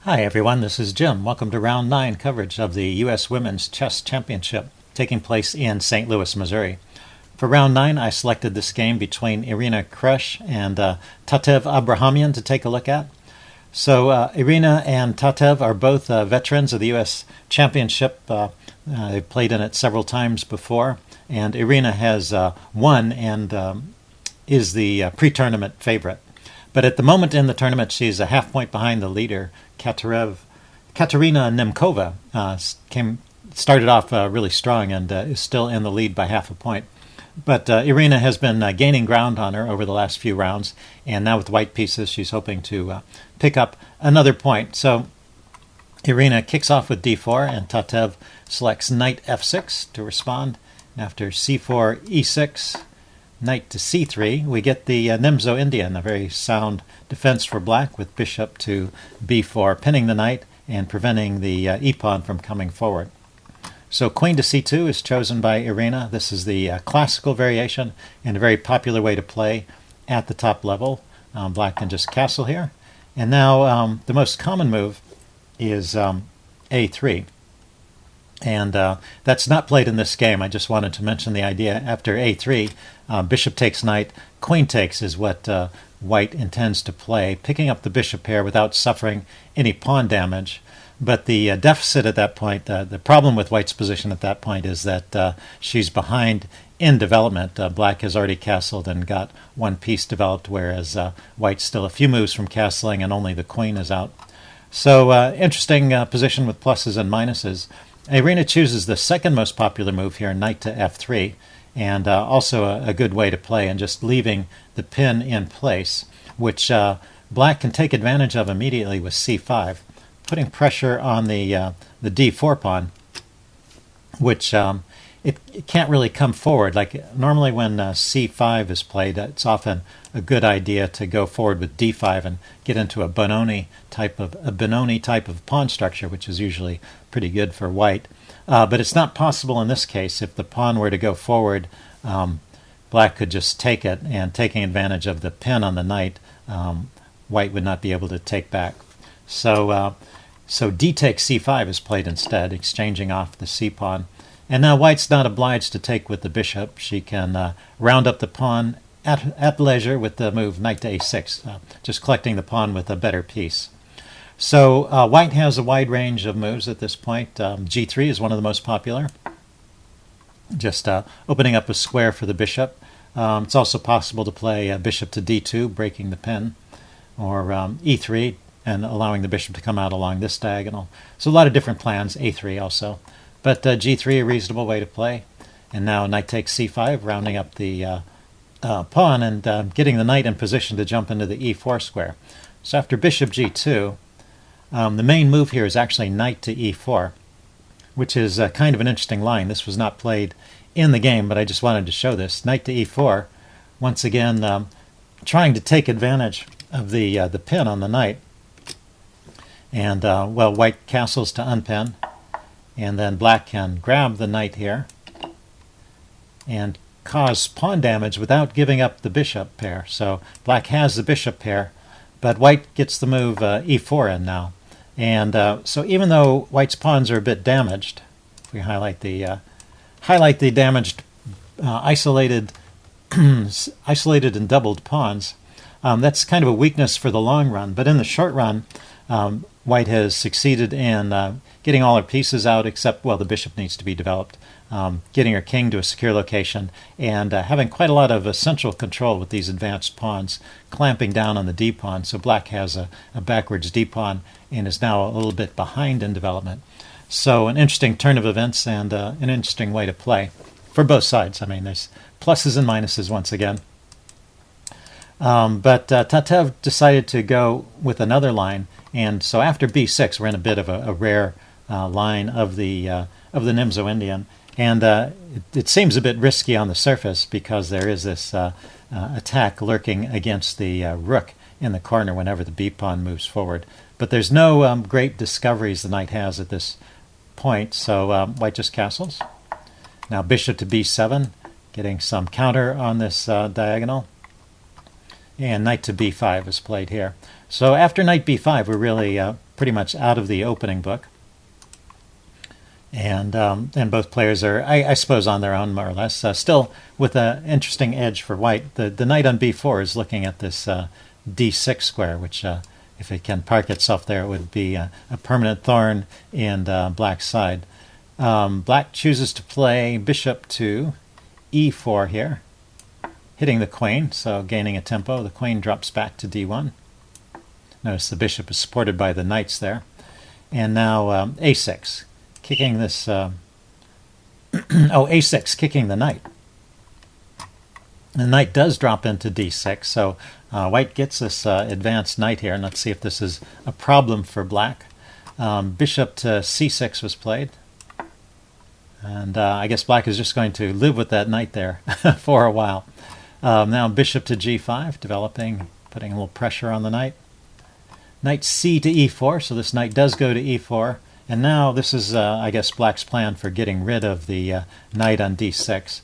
Hi everyone, this is Jim. Welcome to Round 9 coverage of the U.S. Women's Chess Championship taking place in St. Louis, Missouri. For Round 9, I selected this game between Irina Krush and Tatev Abrahamyan to take a look at. So Irina and Tatev are both veterans of the U.S. Championship. They've played in it several times before, and Irina has won and is the pre-tournament favorite. But at the moment in the tournament, she's a half point behind the leader, Katerina Nemcova. Started off really strong and is still in the lead by half a point. But Irina has been gaining ground on her over the last few rounds, and now with white pieces, she's hoping to pick up another point. So Irina kicks off with d4, and Tatev selects knight f6 to respond. And after c4, e6, knight to c3, we get the Nimzo-Indian, a very sound defense for black with bishop to b4, pinning the knight and preventing the e-pawn from coming forward. So queen to c2 is chosen by Irina. This is the classical variation and a very popular way to play at the top level. Black can just castle here. And now the most common move is a3. And that's not played in this game. I just wanted to mention the idea. After a3, bishop takes knight, queen takes is what white intends to play, picking up the bishop pair without suffering any pawn damage. But the deficit at that point, the problem with white's position at that point is that she's behind in development. Black has already castled and got one piece developed, whereas white's still a few moves from castling and only the queen is out. So interesting position with pluses and minuses. Irina chooses the second most popular move here, knight to f3, and also a good way to play, and just leaving the pin in place, which black can take advantage of immediately with c5, putting pressure on the d4 pawn, which it can't really come forward. Like normally when c5 is played, it's often a good idea to go forward with d5 and get into a Benoni type of pawn structure, which is usually pretty good for white. But it's not possible in this case. If the pawn were to go forward, black could just take it, and taking advantage of the pin on the knight, white would not be able to take back. So d takes c5 is played instead, exchanging off the c-pawn. And now white's not obliged to take with the bishop. She can round up the pawn at leisure with the move knight to a6, just collecting the pawn with a better piece. So white has a wide range of moves at this point. g3 is one of the most popular, just opening up a square for the bishop. It's also possible to play bishop to d2, breaking the pin, or e3, and allowing the bishop to come out along this diagonal. So a lot of different plans, a3 also. But g3, a reasonable way to play. And now knight takes c5, rounding up the pawn and getting the knight in position to jump into the e4 square. So after bishop g2, the main move here is actually knight to e4, which is kind of an interesting line. This was not played in the game, but I just wanted to show this. Knight to e4, once again trying to take advantage of the pin on the knight. And, well, white castles to unpin, and then black can grab the knight here and cause pawn damage without giving up the bishop pair. So black has the bishop pair, but white gets the move e4 in now. And so even though white's pawns are a bit damaged, if we highlight the damaged isolated and doubled pawns, that's kind of a weakness for the long run. But in the short run, white has succeeded in getting all her pieces out except, well, the bishop needs to be developed, getting her king to a secure location, and having quite a lot of central control with these advanced pawns, clamping down on the d-pawn. So black has a backwards d-pawn and is now a little bit behind in development. So an interesting turn of events and an interesting way to play for both sides. I mean, there's pluses and minuses once again. But Tatev decided to go with another line, and so after b6, we're in a bit of a rare line of the Nimzo-Indian, and it seems a bit risky on the surface because there is this attack lurking against the rook in the corner whenever the b-pawn moves forward. But there's no great discoveries the knight has at this point, so white just castles. Now bishop to b7, getting some counter on this diagonal. And knight to b5 is played here. So after knight b5, we're really pretty much out of the opening book. And both players are, I suppose, on their own, more or less. Still with an interesting edge for white. The knight on b4 is looking at this d6 square, which, if it can park itself there, it would be a permanent thorn in black's side. Black chooses to play bishop to e4 here, hitting the queen, so gaining a tempo. The queen drops back to d1. Notice the bishop is supported by the knights there. And now a6. Kicking this, a6, kicking the knight. The knight does drop into d6, so white gets this advanced knight here, and let's see if this is a problem for black. Bishop to c6 was played, and I guess black is just going to live with that knight there for a while. Now bishop to g5, developing, putting a little pressure on the knight. Knight c to e4, so this knight does go to e4. And now this is, I guess, black's plan for getting rid of the knight on d6.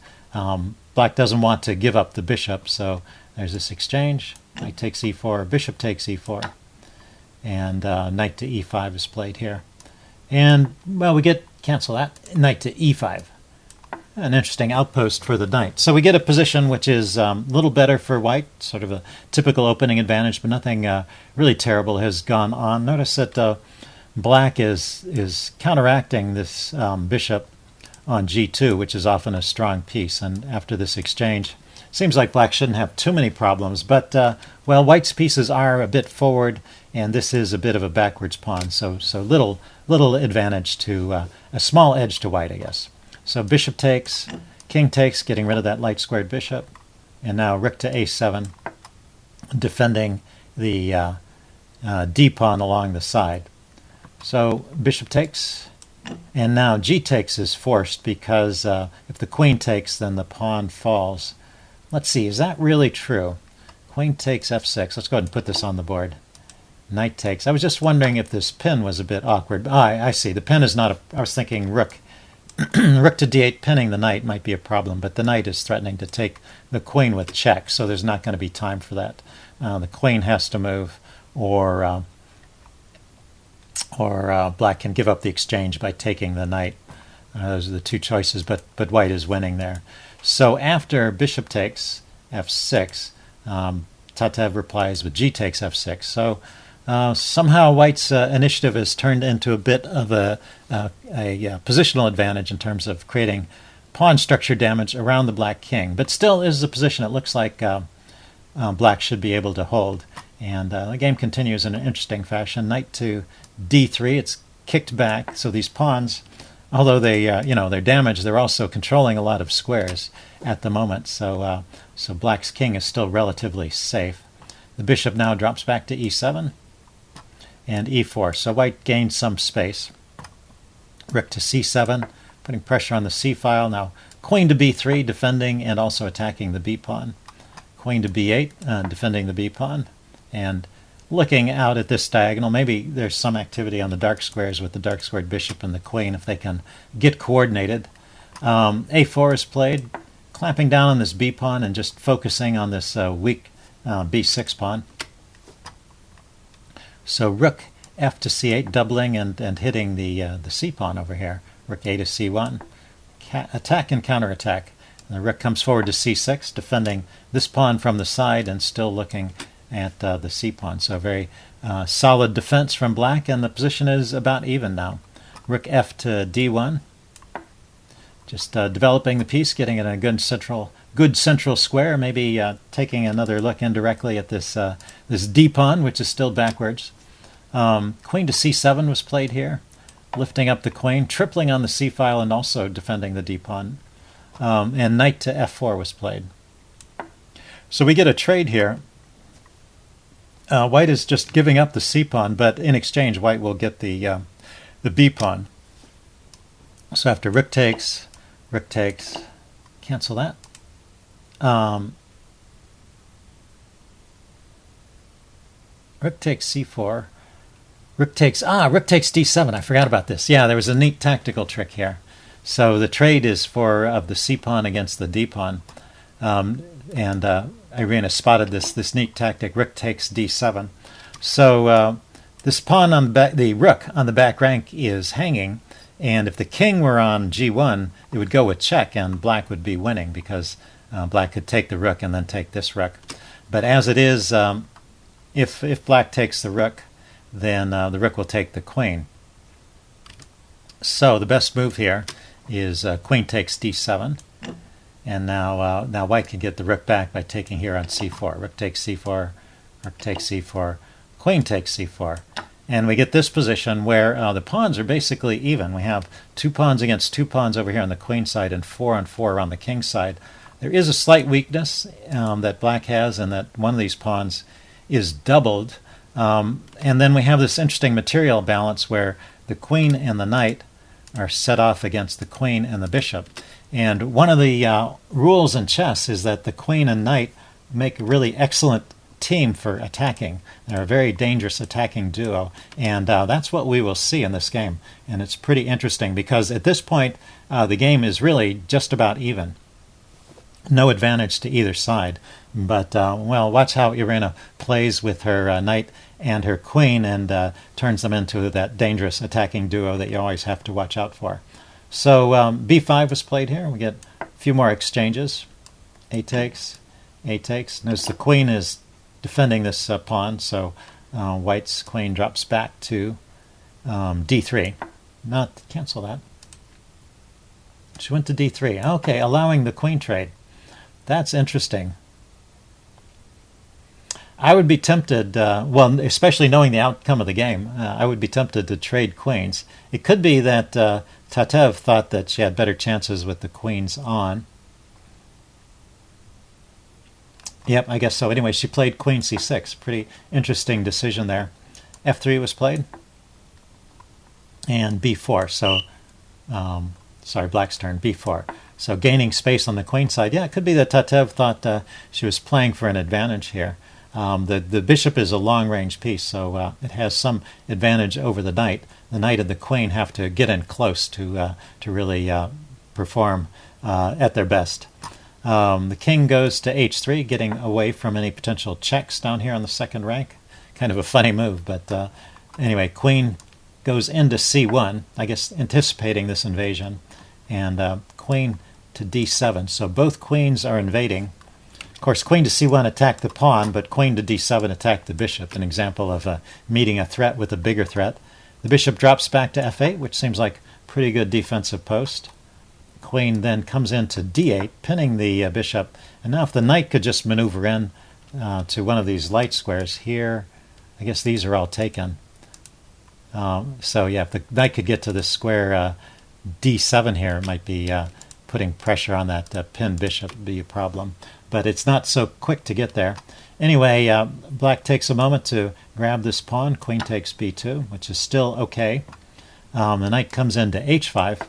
Black doesn't want to give up the bishop, so there's this exchange. Knight takes e4, bishop takes e4, and knight to e5 is played here. And, well, we get, cancel that, knight to e5. An interesting outpost for the knight. So we get a position which is a little better for white, sort of a typical opening advantage, but nothing really terrible has gone on. Notice that black is counteracting this bishop on g2, which is often a strong piece. And after this exchange, seems like black shouldn't have too many problems. But, well, white's pieces are a bit forward, and this is a bit of a backwards pawn. So little advantage to a small edge to white, I guess. So bishop takes, king takes, getting rid of that light squared bishop. And now rook to a7, defending the d-pawn along the side. So bishop takes, and now g takes is forced because if the queen takes, then the pawn falls. Let's see, is that really true? Queen takes f6. Let's go ahead and put this on the board. Knight takes. I was just wondering if this pin was a bit awkward. I see. The pin is not a... I was thinking rook. Rook to d8 pinning the knight might be a problem, but the knight is threatening to take the queen with check, so there's not going to be time for that. The queen has to move, or black can give up the exchange by taking the knight. Those are the two choices, but white is winning there. So after bishop takes f6, Tatev replies with g takes f6. So somehow white's initiative has turned into a bit of a positional advantage in terms of creating pawn structure damage around the black king. But still is a position it looks like black should be able to hold. And the game continues in an interesting fashion. Knight to d3, it's kicked back. So these pawns, although they're damaged, they're also controlling a lot of squares at the moment. So black's king is still relatively safe. The bishop now drops back to e7 and e4. So white gains some space. Rook to c7, putting pressure on the c file. Now queen to b3, defending and also attacking the b pawn. Queen to b8, defending the b pawn. And looking out at this diagonal, maybe there's some activity on the dark squares with the dark squared bishop and the queen if they can get coordinated. A4 is played, clamping down on this b pawn and just focusing on this weak b6 pawn. So rook f to c8, doubling and hitting the c pawn over here. Rook a to c1, attack and counterattack. And the rook comes forward to c6, defending this pawn from the side and still looking at the c pawn. So very solid defense from black, and the position is about even now. Rook f to d1, just developing the piece, getting it in a good central square. Maybe taking another look indirectly at this this d pawn, which is still backwards. Queen to c7 was played here, lifting up the queen, tripling on the c file, and also defending the d pawn. And knight to f4 was played. So we get a trade here. White is just giving up the c pawn, but in exchange, white will get the b pawn. So after rook takes, cancel that. Rook takes c4. Rook takes d7. I forgot about this. Yeah, there was a neat tactical trick here. So the trade is of the c pawn against the d pawn, and Irina spotted this neat tactic. Rook takes d7. So This pawn on the back, the rook on the back rank is hanging, and if the king were on g1, it would go with check, and black would be winning because black could take the rook and then take this rook. But as it is, if black takes the rook, then the rook will take the queen. So the best move here is queen takes d7, and now white can get the rook back by taking here on c4. Rook takes c4, rook takes c4, queen takes c4. And we get this position where the pawns are basically even. We have 2 pawns against 2 pawns over here on the queen side and 4 on 4 around the king side. There is a slight weakness that black has, and that one of these pawns is doubled. And then we have this interesting material balance where the queen and the knight are set off against the queen and the bishop. And one of the rules in chess is that the queen and knight make a really excellent team for attacking. They're a very dangerous attacking duo, and that's what we will see in this game. And it's pretty interesting because at this point the game is really just about even. No advantage to either side. But, well, watch how Irina plays with her knight and her queen and turns them into that dangerous attacking duo that you always have to watch out for. So b5 was played here. We get a few more exchanges. A takes, A takes. Notice the queen is defending this pawn, so white's queen drops back to d3. Not cancel that. She went to d3. Okay, allowing the queen trade. That's interesting. I would be tempted, well, especially knowing the outcome of the game, I would be tempted to trade queens. It could be that Tatev thought that she had better chances with the queens on. Yep, I guess so. Anyway, she played queen c6. Pretty interesting decision there. f3 was played. And b4. So, sorry, black's turn, b4. So gaining space on the queen side. Yeah, it could be that Tatev thought she was playing for an advantage here. The bishop is a long-range piece, so it has some advantage over the knight. The knight and the queen have to get in close to really perform at their best. The king goes to h3, getting away from any potential checks down here on the second rank. Kind of a funny move, but anyway, queen goes into c1, I guess anticipating this invasion, and queen to d7. So both queens are invading. Of course, queen to c1 attacked the pawn, but queen to d7 attacked the bishop, an example of meeting a threat with a bigger threat. The bishop drops back to f8, which seems like pretty good defensive post. Queen then comes into d8, pinning the bishop. And now if the knight could just maneuver in to one of these light squares here, I guess these are all taken. So yeah, if the knight could get to this square d7 here, it might be putting pressure on that pinned bishop would be a problem. But it's not so quick to get there. Anyway, black takes a moment to grab this pawn. Queen takes b2, which is still okay. The knight comes into h5,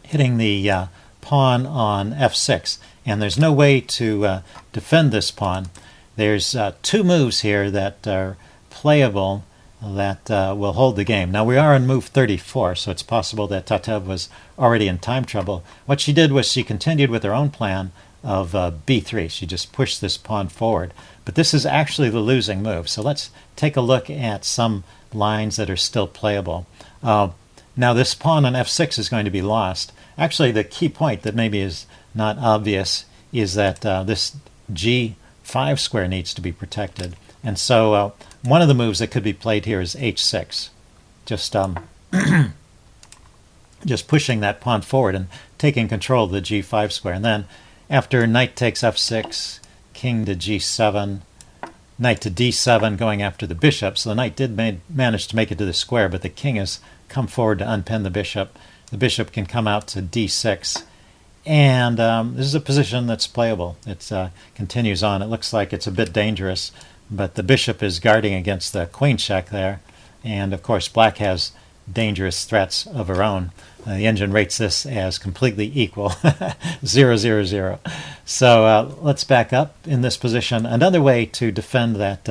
hitting the pawn on f6. And there's no way to defend this pawn. There's 2 moves here that are playable that will hold the game. Now we are on move 34, so it's possible that Tatev was already in time trouble. What she did was she continued with her own plan of b3. She just pushed this pawn forward. But this is actually the losing move. So let's take a look at some lines that are still playable. Now this pawn on f6 is going to be lost. Actually, the key point that maybe is not obvious is that this g5 square needs to be protected. And so one of the moves that could be played here is h6. Just just pushing that pawn forward and taking control of the g5 square. And then after knight takes f6, king to g7, knight to d7 going after the bishop. So the knight did manage to make it to the square, but the king has come forward to unpin the bishop. The bishop can come out to d6. And this is a position that's playable. It continues on. It looks like it's a bit dangerous, but the bishop is guarding against the queen check there. And of course, black has dangerous threats of her own. The engine rates this as completely equal, 0, 0, 0. So let's back up in this position. Another way to defend that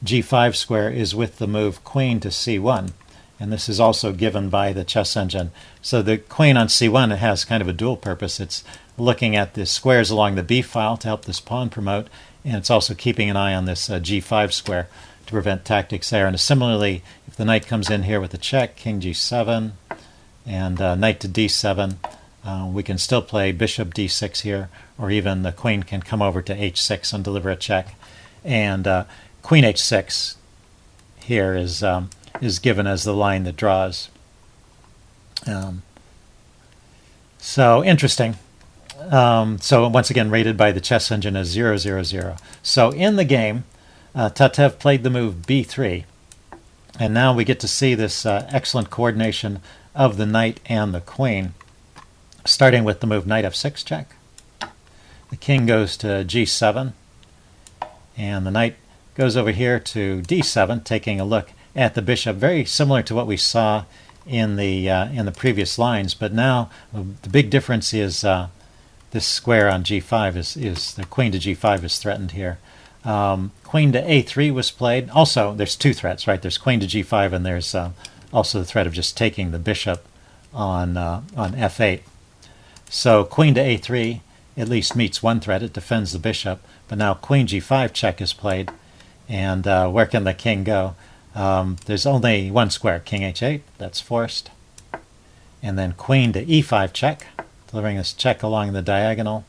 g5 square is with the move queen to c1. And this is also given by the chess engine. So the queen on c1, it has kind of a dual purpose. It's looking at the squares along the b file to help this pawn promote, and it's also keeping an eye on this g5 square. to prevent tactics there. And similarly, if the knight comes in here with a check, king g7, and knight to d7, we can still play bishop d6 here, or even the queen can come over to h6 and deliver a check. And queen h6 here is given as the line that draws. So interesting. So once again, rated by the chess engine as 000. So in the game, Tatev played the move b3, and now we get to see this excellent coordination of the knight and the queen, starting with the move knight f6 check. The king goes to g7, and the knight goes over here to d7, taking a look at the bishop, very similar to what we saw in the previous lines. But now the big difference is this square on g5 is the queen to g5 is threatened here. Queen to a3 was played. Also, there's two threats, right? There's queen to g5, and there's also the threat of just taking the bishop on f8. So queen to a3 at least meets one threat. It defends the bishop. But now queen g5 check is played, and where can the king go? There's only one square, king h8, that's forced. And then queen to e5 check, delivering this check along the diagonal.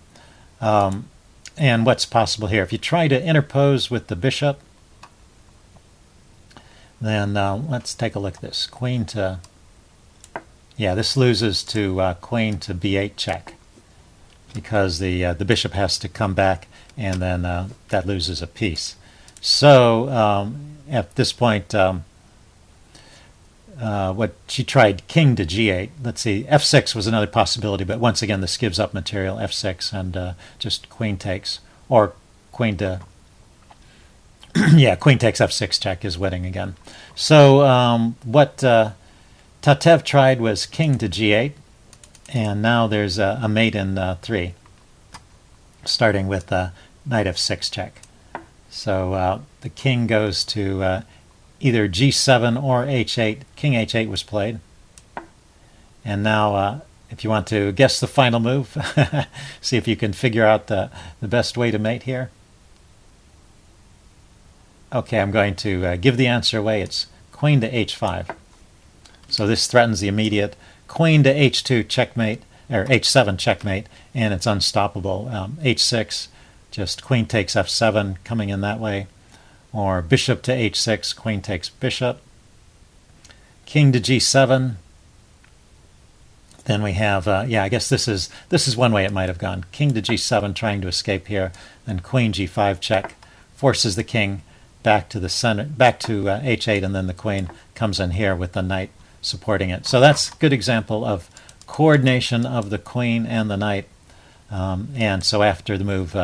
And what's possible here? If you try to interpose with the bishop, then let's take a look at this. Queen to... Yeah, this loses to queen to b8 check, because the bishop has to come back, and then that loses a piece. So at this point, what she tried, king to g8. Let's see, f6 was another possibility, but once again, this gives up material, f6, and just queen takes, or queen to... yeah, queen takes f6 check is winning again. So what Tatev tried was king to g8, and now there's a mate in 3, starting with knight f6 check. So the king goes to either g7 or h8. King h8 was played. And now, if you want to guess the final move, see if you can figure out the best way to mate here. Okay, I'm going to give the answer away. It's queen to h5. So this threatens the immediate. Queen to h2 checkmate, or h7 checkmate, and it's unstoppable. h6, just queen takes f7, coming in that way. Or bishop to h6, queen takes bishop. King to g7. Then we have, yeah, I guess this is one way it might have gone. King to g7, trying to escape here. Then queen g5 check, forces the king back to the center, back to h8, and then the queen comes in here with the knight supporting it. So that's a good example of coordination of the queen and the knight. And so after the move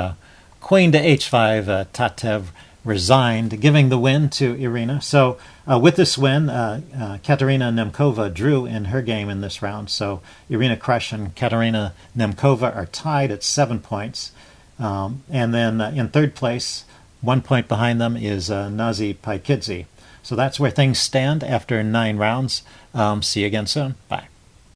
queen to h5, Tatev resigned, giving the win to Irina. So with this win, Katerina Nemcova drew in her game in this round. So Irina Krush and Katerina Nemcova are tied at 7 points. And then in third place, 1 point behind them, is Nazi Paikidze. So that's where things stand after 9 rounds. See you again soon. Bye.